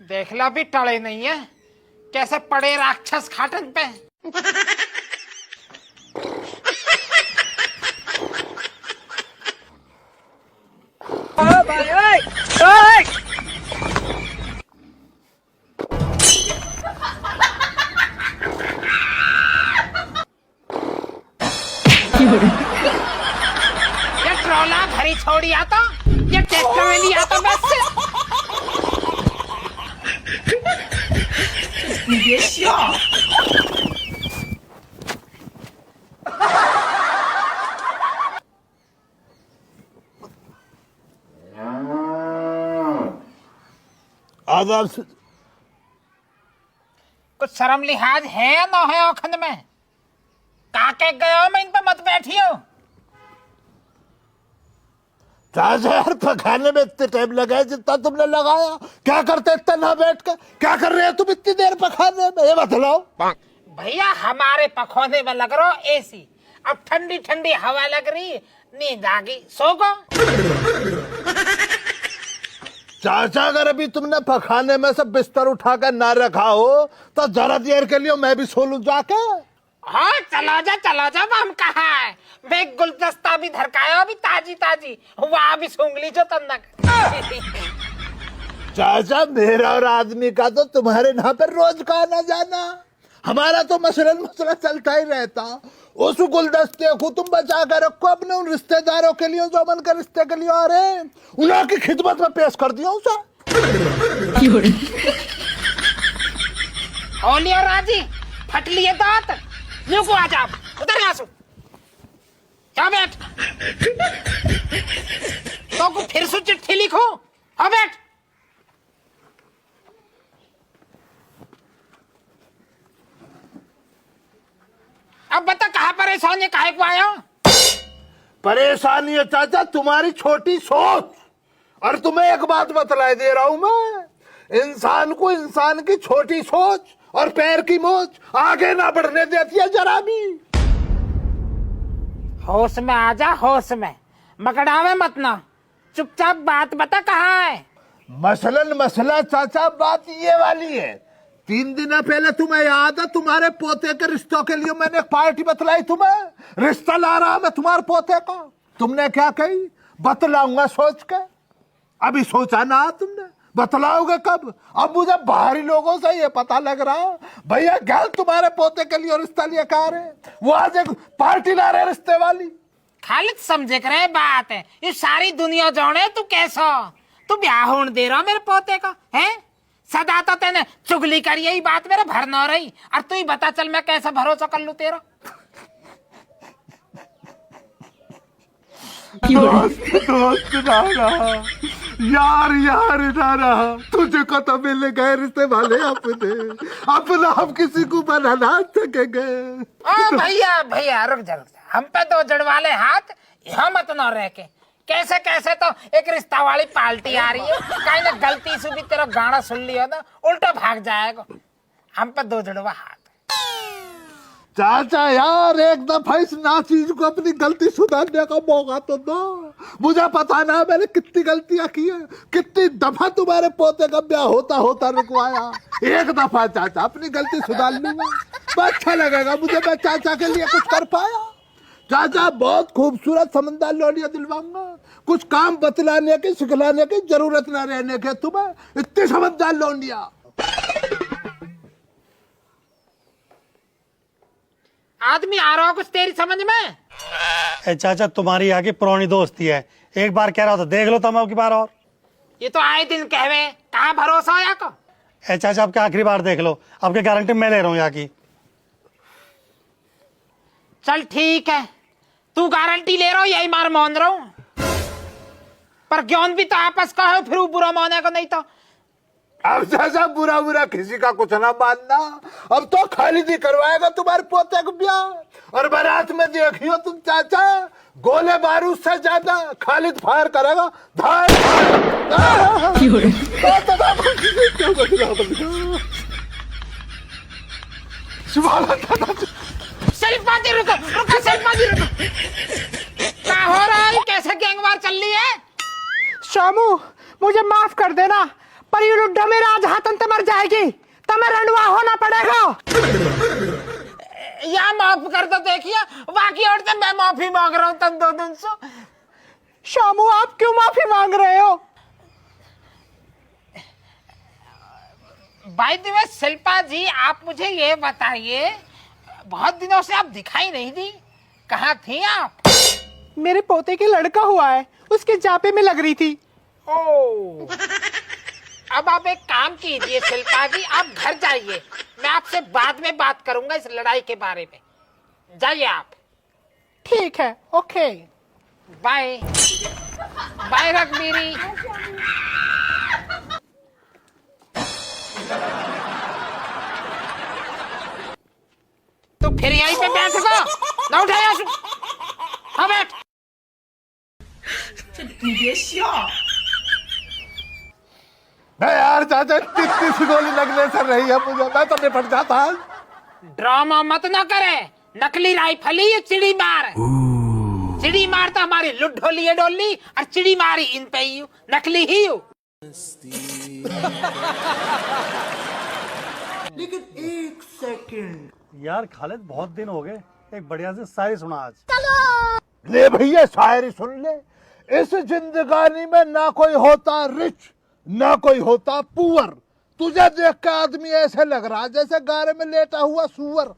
देख लो भी टले नहीं है, कैसे पड़े राक्षस खाटन पे। भाई ओए ओए ये ट्रोला घरी छोड़ी आता, ये ट्रैक्टर में लिया था बस। आदाब से कुछ शर्म लिहाज है ना है औखंड में? काके गए हो, मैं इन पे मत बैठियो। चाचा यार पकाने में इतने टाइम लगा है जितना तुमने लगाया। क्या करते इतना ना बैठ के? क्या कर रहे हो तुम इतनी देर पकाने में? ये बतलाओ। भैया हमारे पखोने में लग रहा एसी, अब ठंडी ठंडी हवा लग रही, नींद आ गई, सो गो। चाचा अगर अभी तुमने पखाने में से बिस्तर उठाकर ना रखा हो तो जरा देर के लिए मैं भी सो लूं जाके। हाँ चलो जा, हम कहा है, मैं गुलदस्ता भी धरकाया अभी ताजी ताजी, वहाँ भी सूंगली जो तंदक। चाचा मेरा और आदमी का तो तुम्हारे यहाँ पर रोज का आना जाना, हमारा तो मसला चलता ही रहता। उस गुलदस्ते को तुम बचा कर रखो अपने उन रिश्तेदारों के लिए जो मन के रिश्ते के लिए आ रहे हैं, उनकी खिदमत में पेश कर दिया उसे। होली और राजी फट लिए दांत, यूं को आ जा, उधर आंसू क्या बैठ, तो को फिर से चिट्ठी लिखो। हाँ बैठ। अब बता कहाँ परेशानी काहे को आया? परेशानी है चाचा तुम्हारी छोटी सोच। और तुम्हें एक बात बतलाए दे रहा हूं मैं, इंसान को इंसान की छोटी सोच और पैर की मोच आगे ना बढ़ने देती है जरा भी। होश में आ जा, होश में मकड़ावे मत ना, चुपचाप बात बता कहाँ है। मसला चाचा बात ये वाली है, 3 दिन पहले तुम्हें याद है तुम्हारे पोते के रिश्तों के लिए मैंने एक पार्टी बतलाई तुम्हें, रिश्ता ला रहा मैं तुम्हारे पोते का। तुमने क्या कही? बतलाऊंगा सोच के। अभी सोचा ना तुमने, बतलाओगे कब? अब मुझे बाहरी लोगों से ये पता लग रहा भैया गैल तुम्हारे पोते के लिए रिश्ता लिए कहा रहे, वो आज एक पार्टी ला रहे रिश्ते वाली। खालिद समझे करे बात है, ये सारी दुनिया जाने तू कैसा, तू ब्याह होने दे रहा मेरे पोते का है? सदा तो तेने चुगली करी, यही बात मेरे भर न रही, और तू ही बता चल मैं कैसा भरोसा कर लूं तेरा। दोस्त ना रहा, यार ना रहा, तुझे को तो मिल गए रिश्ते वाले अपना हम किसी को बना ना सकेंगे। ओ भैया रुक जा, हम पे दो जड़वाले हाथ यहाँ मत न रह के, कैसे तो एक रिश्ता वाली पार्टी आ रही है, कहीं ना गलती से भी तेरा गाना सुन लिया ना उल्टा भाग जाएगा। हम पे दो जड़वा हाथ। चाचा यार एक दफा इस नाचीज को अपनी गलती सुधारने का मौका तो दो। मुझे पता ना मैंने कितनी गलतियां की है, कितनी दफा तुम्हारे पोते का ब्याह होता रुकवाया। एक दफा चाचा अपनी गलती सुधार लूंगा, अच्छा लगेगा मुझे, मैं चाचा के लिए कुछ कर पाया। चाचा बहुत खूबसूरत समझदार लौंडिया दिलवाऊंगा, कुछ काम बतलाने की सिखलाने की जरूरत ना रहने के तुम्हें, इतनी समझदार लौंडिया। आदमी आ रहा हो कुछ तेरी समझ में? ए चाचा तुम्हारी आगे पुरानी दोस्ती है, एक बार कह रहा था देख लो तुम अब की बार और। ये तो आए दिन कहवे, कहाँ भरोसा हो या को? ए चाचा आपके आखिरी बार देख लो, आपके गारंटी मैं ले रहा हूँ यहाँ की। चल ठीक है, तू गारंटी ले रहा हो यही मार मान रहा हूँ, पर ज्ञान भी तो आपस का है, फिर बुरा माने को नहीं तो। अब चाचा बुरा किसी का कुछ ना मानना, अब तो खालिद ही करवाएगा तुम्हारे पोते को ब्याह। और बारात में देखियो तुम चाचा, गोले बारूद से ज्यादा खालिद फायर करेगा। शिल्पा जी रुको, शिल्पा जी रुको, क्या हो रहा है? कैसे गैंगवार चल रही है? शामू मुझे माफ कर देना, पर ये लुड्ढा मेरा आज हाथन ते मर जाएगी, तमें रणवा होना पड़ेगा। या माफ कर दो, देखिए बाकी और से मैं माफी मांग रहा हूँ तुम 2 दिन से। शामू आप क्यों माफी मांग रहे हो? बाय द वे शिल्पा जी, आप मुझे ये बताइए, बहुत दिनों से आप दिखाई नहीं दी, कहाँ थी आप? मेरे पोते के लड़का हुआ है, उसके जापे में लग रही थी। ओ, अब आप एक काम कीजिए शिल्पा जी, आप घर जाइए, मैं आपसे बाद में बात करूंगा इस लड़ाई के बारे में। जाइए आप। ठीक है, ओके बाय बाय रघबीरी। तो फिर यहीं पे बैठ गो, ना उठाया। हाँ बैठ। मैं यार चाचा इतनी सी गोली लगने से रही है मुझे, मैं तो निपट जाता। ड्रामा मत ना करे, नकली राइफल ही चिड़ी मार। चिड़ी मार तो हमारी लुड्ढोली है डोली, और चिड़ी मारी इन पे ही नकली ही हूँ। लेकिन 1 सेकंड यार खालिद बहुत दिन हो गए, एक बढ़िया से शायरी सुना आज। ले भैया शायरी सुन ले। इस जिंदगानी में ना कोई होता रिच, ना कोई होता पुअर। तुझे देख के आदमी ऐसे लग रहा जैसे गारे में लेटा हुआ सुअर।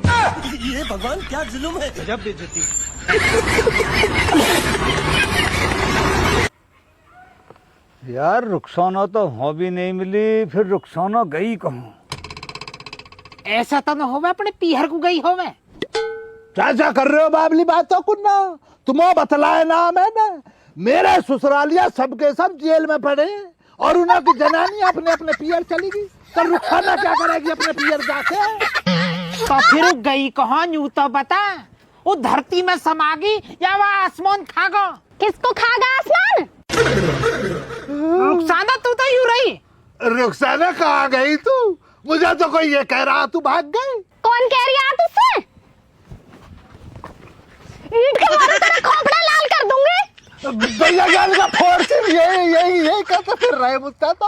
ये भगवान क्या जुल्म है। गजब बेइज्जती। यार रुखसाना तो हो भी नहीं मिली, फिर रुखसाना गई कहूँ? ऐसा तो न होवे अपने पीहर को गई होवे। क्या कर रहे हो बाबली बातों को ना, तुम्हें बतलाए ना मैंने। मेरे ससुरालिया सबके सब जेल में पड़े और उन्हों की जनानी अपने अपने पियर चली गई, तो रुखसाना क्या करेगी अपने पियर जाके? तो फिर गई कहाँ, यूं तो बता। वो धरती में समागी या वह आसमान खागा? किसको खागा आसमान? रुखसाना तू तो यूं रही। रुखसाना कहाँ गई तू? मुझे तो कोई ये कह रहा तू भाग गई। कौन कह रही है तुझसे? ईंट के मारे तेरा खोपड़ा लाल कर दूंगी। भैया ज्ञान का फोर्स यही कहते फिर रहे मुझसे तो।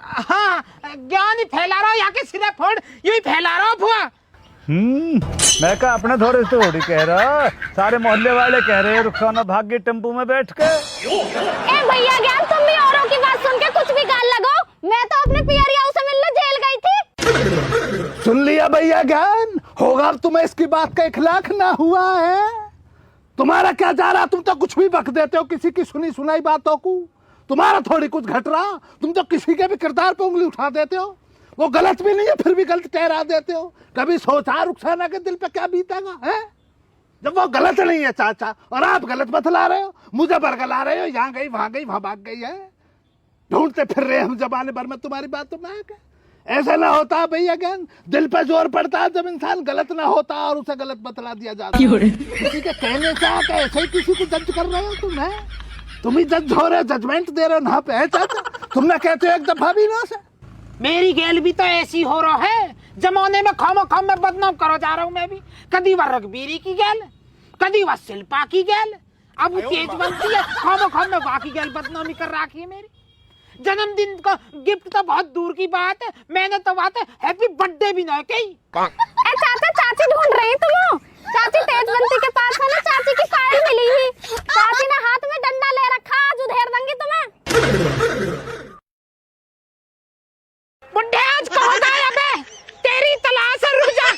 हाँ, ज्ञान ही फैला रहा हो, यहाँ के सिरे फोड़ यू ही फैला रहा हो भुआ। मैं कहा अपने थोड़े थोड़ी कह रहा, सारे मोहल्ले वाले कह रहे हैं रुखसाना भाग गई टेम्पू में बैठ के। ए भैया ज्ञान, तुम भी औरों की बात सुन के कुछ भी गाल लगो। मैं तो अपने पियरियाओं से मिलने जेल गई थी। सुन लिया भैया ज्ञान, होगा तुम्हें इसकी बात का इखलाक ना हुआ है। तुम्हारा क्या जा रहा, तुम तो कुछ भी बक देते हो किसी की सुनी सुनाई बातों को। तुम्हारा थोड़ी कुछ घट रहा, तुम तो किसी के भी किरदार पे उंगली उठा देते हो। वो गलत भी नहीं है फिर भी गलत ठहरा देते हो। कभी सोचा रुखसाना के दिल पे क्या बीतेगा है जब वो गलत नहीं है चाचा, और आप गलत बतला रहे हो, मुझे बरगला रहे हो, यहाँ गई वहां भाग गई है। ढूंढते फिर रहे हम जमाने भर में तुम्हारी बातों में आके। ऐसा ना होता भैया ज्ञान, दिल पे जोर पड़ता है जब इंसान गलत ना होता और उसे गलत बतला दिया जाता है। किसी के कहने से आके ऐसे ही किसी को जज कर रहे हो तुम है? तुम ही जज हो रहे हो, जजमेंट दे रहे हो ना पे है चाचा। तुम ना कहते हो एक दफा भी ना से। मेरी गैल भी तो ऐसी हो रहा है, जमाने में खामो खाम में बदनाम करो जा रहा हूँ मैं भी। कदी वह रघबीरी की गैल, कदी वह शिल्पा की गैल, अब वो तेज बनती है, खामो खाम में बाकी गैल बदनामी कर रखी है मेरी। जन्मदिन का गिफ्ट तो बहुत दूर की बात है, मैंने तो बात है हैप्पी बर्थडे भी ना कही। चाचा चाची ढूंढ रही तुम? चाची तेजबंती के पास है ना, चाची की फाइल मिली ही। चाची ने हाथ में डंडा ले रखा, आज उधेड़ देंगी तुम्हें। बुड्ढे आज कहाँ गए अबे? तेरी तलाश है, रुक जा।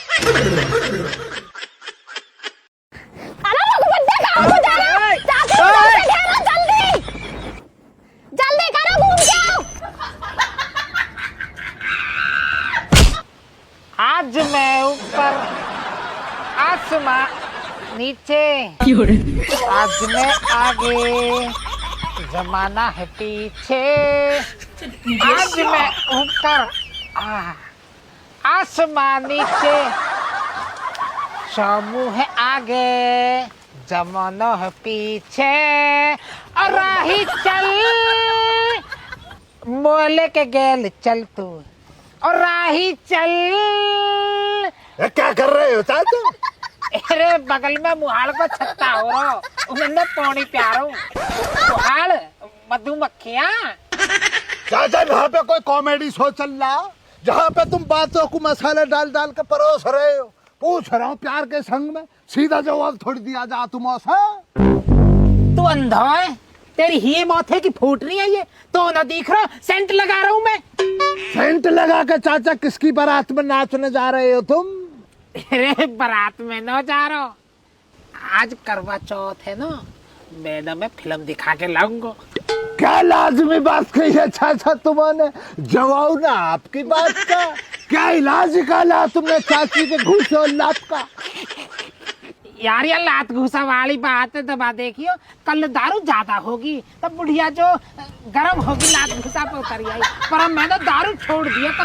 अरे रुक, बुड्ढे कहाँ को जा रहे हो? चाची को उधर से घेरो, जल्दी जल्दी करो, घूम के आओ। आज मैं ऊपर आसमां नीचे, आज मैं आगे जमाना है पीछे। आज मैं ऊपर आसमां नीचे, शामू है आगे जमाना है पीछे। और राही चल मोले के गेल चल तू, और राही चल। क्या कर रहे हो चाचा? अरे बगल में मुहाड़ को छत्ता हो रहा, उन्हें पानी प्यारो। मुहाड़ मधुमक्खियाँ चाचा यहाँ पे कोई कॉमेडी शो चल रहा जहाँ पे तुम बातों को मसाले डाल डाल के परोस रहे हो। पूछ रहा हूँ प्यार के संग में सीधा जवाब थोड़ी दिया जा तुम से। तू अंधा है, तेरी ही मौत है कि फूट रही है ये तो ना दिख रहा। सेंट लगा रहा हूँ मैं। सेंट लगा के चाचा किसकी बारात में नाचने जा रहे हो तुम? अरे बारात में न जा रहा हूँ, आज करवा चौथ है ना, मैंने मैं फिल्म दिखा के लाऊंगा। क्या लाजमी बात कही है चाचा तुमने, जवाब ना आपकी बात का। क्या इलाज निकाला तुमने चाची के घूसे और लात का? यार ये लात घूसा वाली बात है, दबा देखियो कल दारू ज्यादा होगी तब बुढ़िया जो गरम होगी लात घूसा पे उतर आई। पर अब मैंने दारू छोड़ दिया तो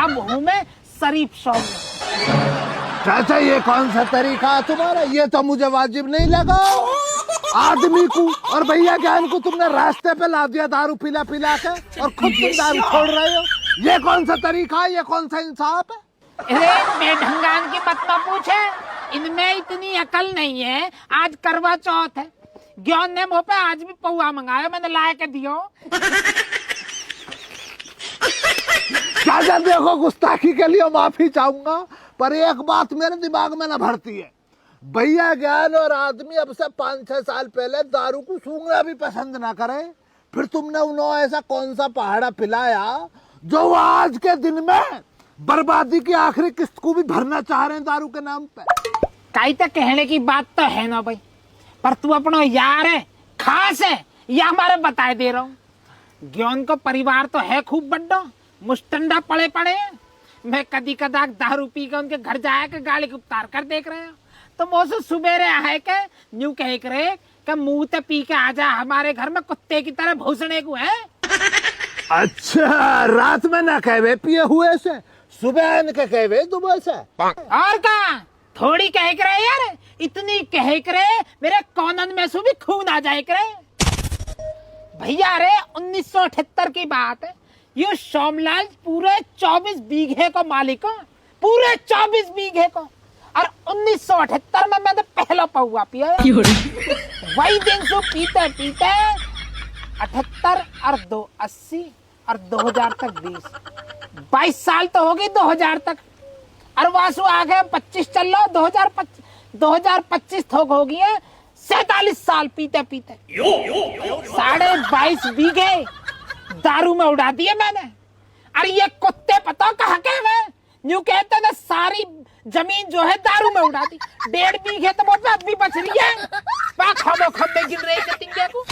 अब हूँ मैं शरीफ सौम्य। चाचा ये कौन सा तरीका है तुम्हारा? ये तो मुझे वाजिब नहीं लगा। आदमी को और भैया ज्ञान को तुमने रास्ते पे ला दिया दारू पिला पिला के और खुद तुम दारू छोड़ रहे हो। ये कौन सा तरीका है? ये कौन सा इंसाफ है? अरे बेढंगान की मत ना पूछे, इनमें इतनी अकल नहीं है। आज करवा चौथ है, ज्ञान ने मुँह पे आज भी पौआ मंगाया, मैंने ला के दियो। चाचा देखो गुस्ताखी के लिए माफी चाहूंगा, पर एक बात मेरे दिमाग में न भरती है। भैया ज्ञान और आदमी अब से 5-6 साल पहले दारू को सूंघना भी पसंद ना करे, फिर तुमने उन्हें ऐसा कौन सा पहाड़ा पिलाया जो वो आज के दिन में बर्बादी की आखिरी किस्त को भी भरना चाह रहे हैं दारू के नाम पे। कई तक कहने की बात तो है ना भाई, पर तू अपना यार है, खास है, या हमारे बताए दे रहा हूँ। ज्ञान को परिवार तो है खूब बड्डा, मुस्टंडा पड़े पड़े हैं। मैं कदी कदाक दारू पी के उनके घर जाया के गाड़ी को उतार कर देख रहे हो तो मौसम सुबेरे आए के न्यू कह करे कि मुंह ते पी के आजा हमारे घर में कुत्ते की तरह भूसने को है। अच्छा रात में ना कहवे पिए हुए से, सुबह आने के कहवे दुबह से। और क्या थोड़ी कह करे यार, इतनी कह करे मेरे कौनन में से भी खून आ जाए करे। भैया रे 1978 की बात है, ये सोमलाल पूरे 24 बीघे का मालिक है, पूरे 24 बीघे को। और 1978 में मैंने पहला पौआ पिया। वही दिन से पीते पीते 78 और 2 80 और 2000 तक 22 साल तो हो गई 2000 तक। और वासु आ गए 25 चल लो 2025 थोक हो गई है 47 साल पीते पीते 22.5 बीघे दारू में उड़ा दिए मैंने। अरे ये कुत्ते पता कहाँ के हैं, न्यू कहते ना सारी जमीन जो है दारू में उड़ा दी। 1.5 बीघे तो बहुत अब भी बच रही है, खम्बे गिर रही है को।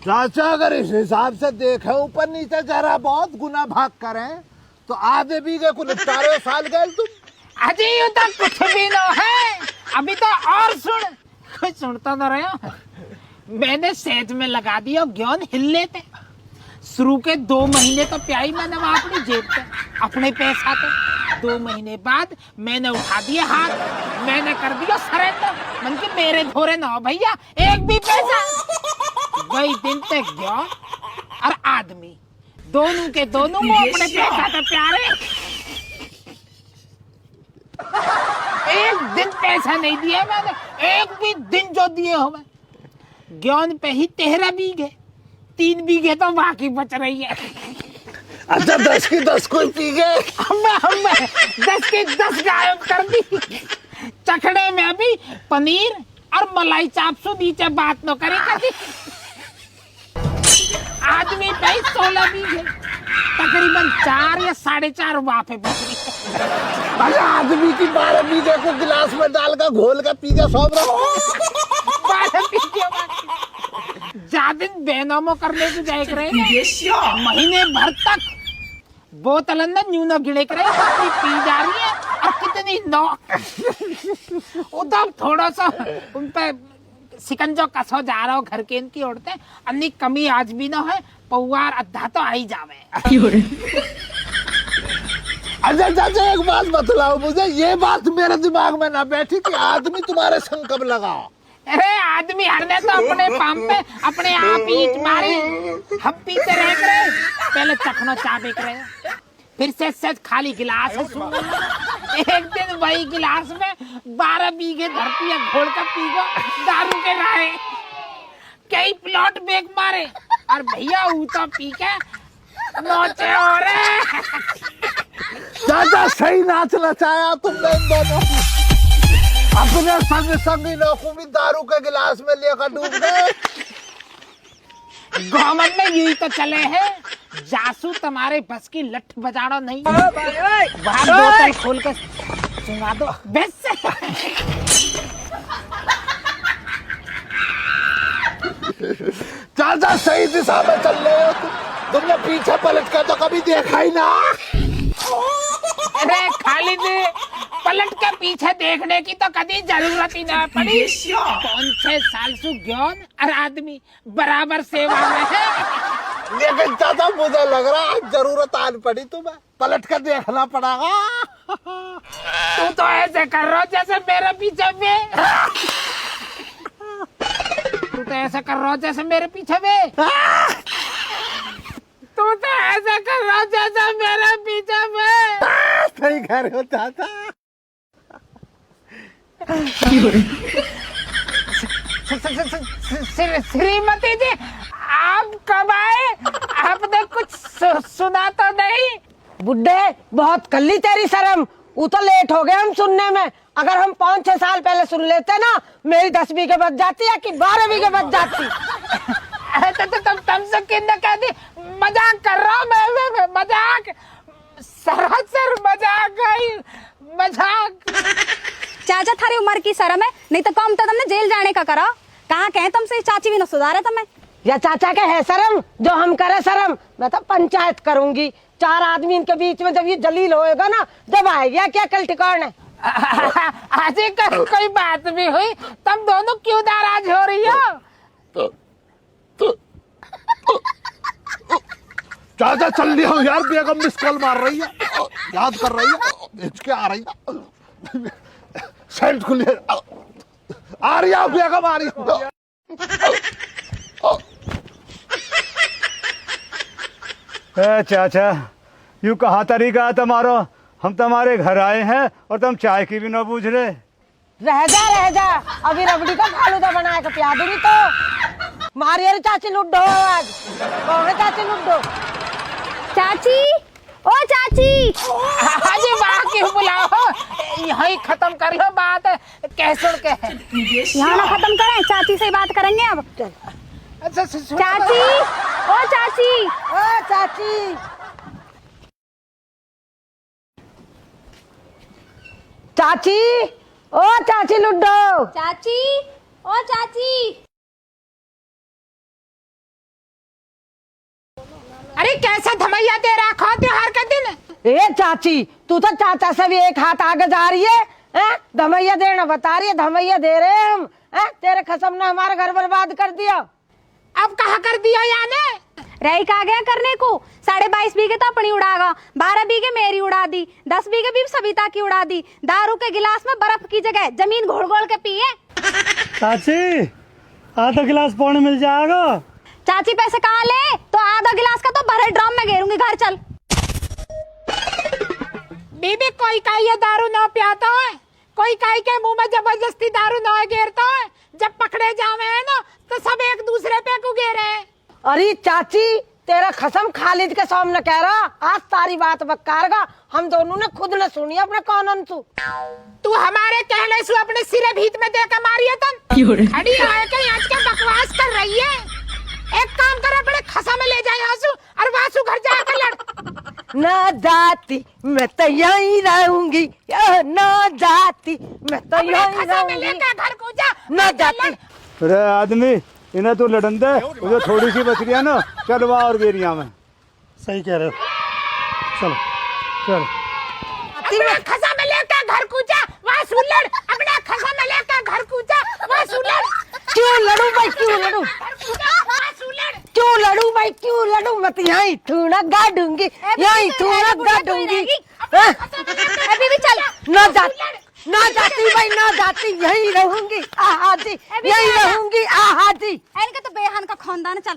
चाचा अगर इस हिसाब से देखे ऊपर नीचे जरा बहुत गुना भाग करें तो आधे बीघे को निपटारे साल गए तुम। अजी ये तो कुछ भी ना है, अभी तो और सुन, कोई सुनता ना रहे। मैंने सेज में लगा दिया, ज्ञान हिल लेते। शुरू के 2 महीने तो प्याई मैंने वहां अपनी जेब पे अपने पैसा थे। 2 महीने बाद मैंने उठा दिए हाथ, मैंने कर दिया सरेंडर। मन के मेरे धोरे ना भैया एक भी पैसा। वही दिन तक ज्ञान और आदमी दोनों के दोनों को अपने पैसा थे प्यारे। एक दिन पैसा नहीं दिया मैंने, एक भी दिन जो दिए हो मैं। ज्ञान पे ही 13 बीघे, 3 बीघे तो बाकी बच रही है। अच्छा 10 की 10 कोई पी गए। हमने 10 की 10 गायब कर दी। चखड़े में भी पनीर और मलाई चाप सु नीचे बात न करे कभी। आदमी पे 16 बीघे, तकरीबन 4 या 4.5 वहां पे बच रही है। अरे आदमी की 12 बीघे को गिलास में डालकर घोल कर पी के सो रहा हूँ। ज्यादा बेनामो करने की जाए करे महीने भर तक बोतल अंदर न्यू न गिड़े करे कितनी पी जा रही है और कितनी नौ। उधर थोड़ा सा उन पे सिकंजो कसो जा रहा हो घर के इनकी औरतें, अन्नी कमी आज भी ना है, पौवार अद्धा तो आई जावे। अच्छा चाचा एक बात बतलाओ मुझे, ये बात मेरे दिमाग में ना बैठी कि आदमी तुम्हारे संग कब लगाओ। अरे आदमी हरने तो अपने पंप पे अपने आप ही मारे। हम पीते रह करे, पहले चखनो चा बेच रहे, फिर से खाली गिलास है। एक दिन वही गिलास में 12 बीघे धरती है घोल कर पी गो दारू के राहे। कई प्लॉट बेग मारे, और भैया ऊ तो पी के नोचे हो रहे। चाचा सही नाच नचाया तुमने इन दोनों। अपने संग संगी लोगों भी दारू के गिलास में लेकर डूब गए। गवर्नमेंट में यही तो चले हैं, जासू तुम्हारे बस की लठ बजाना नहीं। बाहर बोतल खोल के सुना दो बस। चाचा सही दिशा में चल रहे हो तुमने पीछे पलट कर तो कभी देखा ही ना। अरे खालिद, पलट के पीछे देखने की तो कभी जरूरत ही ना पड़ी। 5-6 साल से ज्ञान और आदमी बराबर सेवा में है। लेकिन चाचा मुझे लग रहा है जरूरत आन पड़ी तुम्हें, पलट कर देखना पड़ेगा। तू तो ऐसे कर रहा जैसे मेरे पीछे में। तू तो ऐसा कर रहा जैसे मेरे पीछे में। तू तो ऐसा कर रहा जैसे मेरे पीछे में। सही कह रहे हो चाचा। श्रीमती जी, आप कब आए? आपने कुछ सुना तो नहीं? बुड्ढे बहुत कल्ली तेरी शर्म। वो तो लेट हो गए हम सुनने में। अगर हम 5-6 साल पहले सुन लेते ना, मेरी 10 बीघे बच जाती या कि 12 बीघे बच जाती। तुमसे किन्ने कह दी? मजाक कर रहा हूँ मैं मजाक, सरासर मजाक आई, मजाक। चाचा थारी उम्र की शर्म है, नहीं तो कम तो तुमने जेल जाने का करा। कहाँ कहे तुमसे चाची भी न सुधारे तुम्हें। या चाचा के है शर्म जो हम करे शर्म। मैं तो पंचायत करूंगी 4 आदमी इनके बीच में। जब ये जलील होएगा ना, जब आएगा क्या कल ठिकाने। आज कोई बात भी हुई, तुम दोनों क्यों नाराज हो रही हो? चाचा चल रही हो यार, बेगम मिस कॉल मार रही है, याद कर रही है, भेज के आ रही है। सेंट खुलिए आ रही है बेगम, आ रही है। चाचा यूं कहा तरीका तुम्हारो, हम तुम्हारे घर आए हैं और तुम चाय की भी न बूझ रहे। रह जा अभी रबड़ी का फालूदा बना के पिया दूंगी। तो मारिए रे चाची लुड्डो। आज कौन है चाची लुड्डो? चाची, ओ चाची। हाँ जी, वहाँ क्यों बुलाओ? यहीं खत्म कर लो बात। कह सुन के यहाँ ना खत्म करें, चाची से बात करेंगे अब। अच्छा चाची, ओ चाची, ओ चाची। चाची, ओ चाची लुड्डो। चाची, ओ चाची। अरे कैसा धमैया दे रखा त्योहार का दिन? ए चाची, तू तो चाचा से भी एक हाथ आगे जा रही है। धमैया देना बता रही है, धमैया दे रहे हैं हम। तेरे कसम ने हमारा घर बर्बाद कर दिया। अब कहा कर दिया याने? रही का गया करने को। 22.5 बीघे तो अपनी उड़ागा, 12 बीघे मेरी उड़ा दी, 10 बीघे भी सविता की उड़ा दी। दारू के गिलास में बर्फ की जगह जमीन घोड़ के पिए। चाची आधा गिलास पानी मिल जाएगा। चाची पैसे कहाँ ले? तो आधा गिलास का तो भरे ड्रम में घेरूंगी। घर चल। बीबी, कोई का ये दारू ना पियाता है, कोई काई के मुंह में जबरदस्ती दारू ना घेरता है। जब पकड़े जावे है ना, तो सब एक दूसरे पे को घेरे हैं। अरे चाची, तेरा कसम खालिद के सामने कह रहा, आज सारी बात बकारेगा। हम दोनों ने खुद न सुनी अपने कानून से। तू हमारे कहने से अपने सिरे भीत में देकर मारी है तन। खड़ी है कहीं आज क्या बकवास कर रही है? एक काम कर, अपने खसा में ले जाए आंसू और वासु घर जाकर लड़। न जाती मैं तो यहीं रहूंगी, न जाती मैं तो यहीं खसा में रहूंगी। लेकर घर को जा। न जाती। अरे आदमी इन्हें तो लड़न दे, मुझे थोड़ी सी बच रही है ना, चलवा और गेरिया में। सही कह रहे हो, चलो चलो। अपना खसा में लेकर घर को जा, वासु लड़। अपना खसा में लेकर घर को जा, वासु लड़। क्यों लड़ू भाई, क्यों लड़ू? वासु लड़। क्यों लड़ू भाई, क्यों लड़ू? मैं तो यहीं थूना गाड़ूंगी, यहीं थूना गाड़ूंगी। अभी भी चल। न जाती भाई, न जाती, यहीं रहूंगी। आहा जी, यहीं रहूंगी। आहा जी। इनका तो बेहान का खानदान। चल।